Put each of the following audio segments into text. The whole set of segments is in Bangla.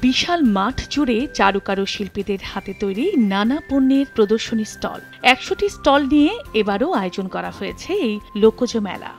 বিশাল মাঠ জুড়ে চারুকারু শিল্পীদের হাতে তৈরি নানা পণ্যের প্রদর্শনী স্টল। ১০০টি স্টল নিয়ে এবারও আয়োজন করা হয়েছে এই লোকজ মেলা।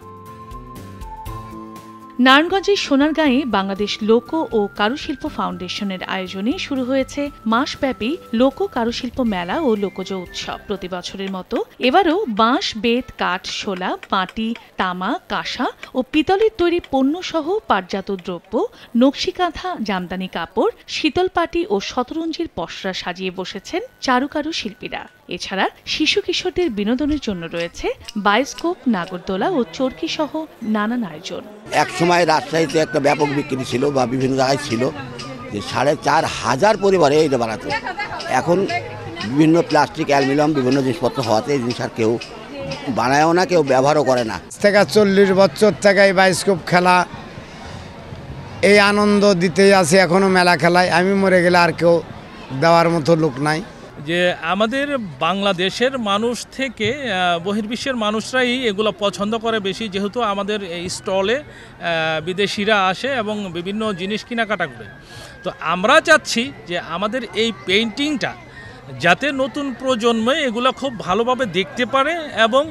নারায়ণগঞ্জের সোনারগাঁয়ে বাংলাদেশ লোক ও কারুশিল্প ফাউন্ডেশনের আয়োজনে শুরু হয়েছে মাসব্যাপী লোক কারুশিল্প মেলা ও লোকজ উৎসব। প্রতি বছরের মতো এবারও বাঁশ, বেত, কাঠ, শোলা, মাটি, তামা, কাঁসা ও পিতলের তৈরি পণ্য সহ পাটজাত দ্রব্য, নকশিকাঁথা, জামদানি কাপড়, শীতলপাটি ও শতরঞ্জির পসরা সাজিয়ে বসেছেন চারুকারু শিল্পীরা। এছাড়া শিশু কিশোরদের বিনোদনের জন্য রয়েছে বায়োস্কোপ, নাগরদোলা ও চরকি সহ নানান আয়োজন। এক সময় রাজশাহীতে একটা ব্যাপক বিক্রি ছিল বা বিভিন্ন জায়গায় ছিল যে ৪,৫০০ পরিবারে এটা বানাতো। এখন বিভিন্ন প্লাস্টিক, অ্যালুমিনিয়াম বিভিন্ন জিনিসপত্র হওয়াতে এই জিনিস আর কেউ বানায়ও না, কেউ ব্যবহারও করে না। ৪০ বছর থেকে এই বায়োস্কোপ খেলা, এই আনন্দ দিতেই আছে এখনো মেলা খেলায়। আমি মরে গেলে আর কেউ দেওয়ার মতো লোক নাই। যে আমাদের বাংলাদেশের মানুষ থেকে বহির্বিশ্বের মানুষরাই এগুলো পছন্দ করে বেশি, যেহেতু আমাদের এই স্টলে বিদেশিরা আসে এবং বিভিন্ন জিনিস কেনাকাটা করে। তো আমরা চাচ্ছি যে আমাদের এই পেইন্টিংটা যাতে নতুন প্রজন্মে এগুলো খুব ভালোভাবে দেখতে পারে এবং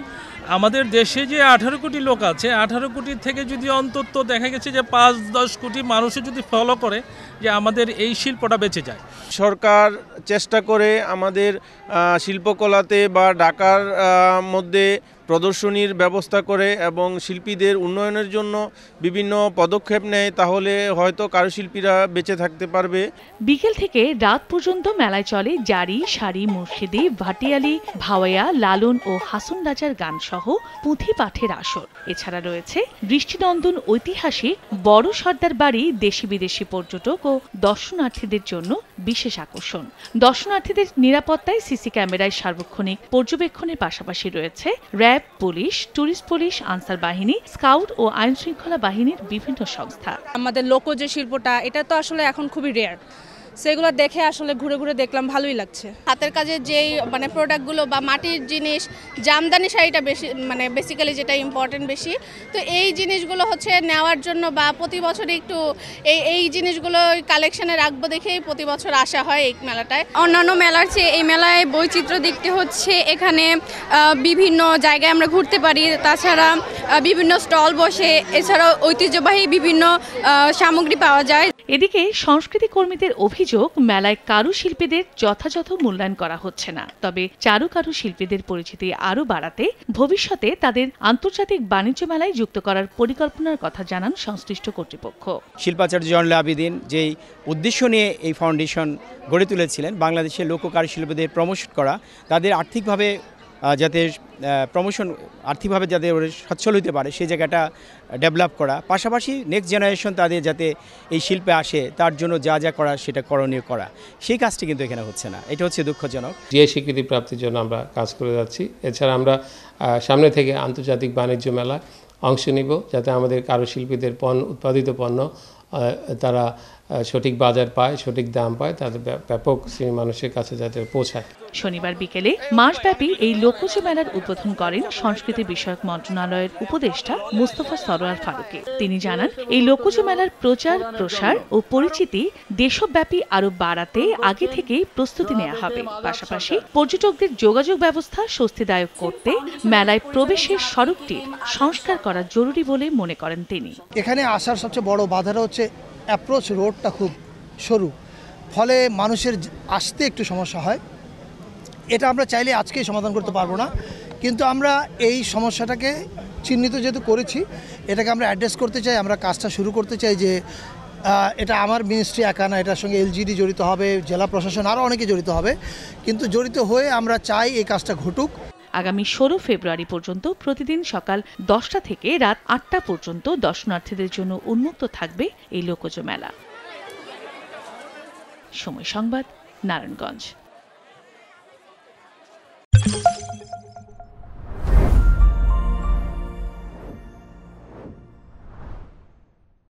আমাদের দেশে যে 18 কোটি লোক আছে, 18 কোটি থেকে যদি অন্তত দেখা গেছে যে 5-10 কোটি মানুষও যদি ফলো করে যে আমাদের এই শিল্পটা বেঁচে যায়। সরকার চেষ্টা করে আমাদের শিল্পকলাতে বা ঢাকার মধ্যে প্রদর্শনীর ব্যবস্থা করে এবং শিল্পীদের উন্নয়নের জন্য বিভিন্ন পদক্ষেপ নেয়, তাহলে হয়তো কারুশিল্পীরা বেঁচে থাকতে পারবে। বিকেল থেকে রাত পর্যন্ত মেলায় চলে জারি, শাড়ি, মুর্শিদি, ভাটিয়ালি, ভাওয়াইয়া, লালন ও হাসন রাজার গান সহ পুঁথি পাঠের আসর। এছাড়া রয়েছে দৃষ্টিনন্দন ঐতিহাসিক বড় সর্দার বাড়ি, দেশি বিদেশি পর্যটক ও দর্শনার্থীদের জন্য বিশেষ আকর্ষণ। দর্শনার্থীদের নিরাপত্তায় সিসি ক্যামেরায় সার্বক্ষণিক পর্যবেক্ষণের পাশাপাশি রয়েছে RAB, police, tourist police, answer বাহিনী, স্কাউট ও আইন শৃঙ্খলা বাহিনীর বিভিন্ন সংস্থা। আমাদের লোক যে শিল্পটা, এটা তো আসলে এখন খুবই রেয়ার। সেগুলো দেখে আসলে ঘুরে ঘুরে দেখলাম, ভালোই লাগছে। হাতের কাজের যেই প্রোডাক্টগুলো বা মাটির জিনিস, জামদানি শাড়িটা বেশি বেসিক্যালি যেটা ইম্পর্টেন্ট বেশি, তো এই জিনিসগুলো হচ্ছে নেওয়ার জন্য বা প্রতি বছর একটু এই জিনিসগুলো কালেকশনে রাখবো দেখেই প্রতি বছর আসা হয় এই মেলাটায়। অন্যান্য মেলার চেয়ে এই মেলায় বৈচিত্র্য দেখতে হচ্ছে। এখানে বিভিন্ন জায়গায় আমরা ঘুরতে পারি, তাছাড়া বিভিন্ন স্টল বসে, এছাড়াও ঐতিহ্যবাহী বিভিন্ন সামগ্রী পাওয়া যায়। এদিকে সংস্কৃতি কর্মীদের অভিযোগ, মেলায় কারুশিল্পীদের যথাযথ মূল্যায়ন করা হচ্ছে না। তবে চারুকারু শিল্পীদের পরিচিতি আরও বাড়াতে ভবিষ্যতে তাদের আন্তর্জাতিক বাণিজ্য মেলায় যুক্ত করার পরিকল্পনার কথা জানান সংশ্লিষ্ট কর্তৃপক্ষ। শিল্পাচার্য জয়নুল আবেদিন যেই উদ্দেশ্য নিয়ে এই ফাউন্ডেশন গড়ে তুলেছিলেন, বাংলাদেশের লোক কারুশিল্পীদের প্রমোশন করা, তাদের আর্থিকভাবে যাতে আর্থিকভাবে যাতে সচ্ছল হতে পারে সেই জায়গাটা ডেভেলপ করা, পাশাপাশি নেক্সট জেনারেশন তাদের যাতে এই শিল্পে আসে তার জন্য যা যা করা সেটা করণীয় করা, সেই কাজটি কিন্তু এখানে হচ্ছে না। এটা হচ্ছে দুঃখজনক। জিআই স্বীকৃতি প্রাপ্তির জন্য আমরা কাজ করে যাচ্ছি। এছাড়া আমরা সামনে থেকে আন্তর্জাতিক বাণিজ্য মেলা অংশ নিব, যাতে আমাদের কারুশিল্পীদের উৎপাদিত পণ্য তারা সঠিক বাজার পায়, সঠিক দাম পায়, তাদের ব্যাপক শ্রেণীর মানুষের কাছে যাতে পৌঁছায়। শনিবার বিকেলে মাসব্যাপী এই লোকজ মেলার উদ্বোধন করেন সংস্কৃতি বিষয়ক মন্ত্রণালয়ের উপদেষ্টা মুস্তফা সরোয়ার ফারুকী। তিনি জানান, এই লোকজ মেলার প্রচার, প্রসার ও পরিচিতি দেশব্যাপী আরও বাড়াতে আগে থেকেই প্রস্তুতি নেওয়া হবে। পাশাপাশি পর্যটকদের যোগাযোগ ব্যবস্থা স্বস্তিদায়ক করতে মেলায় প্রবেশের সড়কটি সংস্কার করা জরুরি বলে মনে করেন তিনি। এখানে আসার সবচেয়ে বড় বাধাটা হচ্ছে অ্যাপ্রোচ রোডটা খুব সরু, ফলে মানুষের আসতে একটু সমস্যা হয়। এটা আমরা চাইলে আজকেই সমাধান করতে পারবো না, কিন্তু আমরা এই সমস্যাটাকে চিহ্নিত যেহেতু করেছি, এটাকে আমরা অ্যাড্রেস করতে চাই। আমরা কাজটা শুরু করতে চাই যে এটা আমার মিনিস্ট্রি একা না, এটার সঙ্গে এলজিডি জড়িত হবে, জেলা প্রশাসন আরও অনেকে জড়িত হবে, কিন্তু জড়িত হয়ে আমরা চাই এই কাজটা ঘটুক। আগামী 16 ফেব্রুয়ারি পর্যন্ত প্রতিদিন সকাল 10টা থেকে রাত 8টা পর্যন্ত দর্শনার্থীদের জন্য উন্মুক্ত থাকবে এই লোকজ মেলা। সময় সংবাদ, নারায়ণগঞ্জ।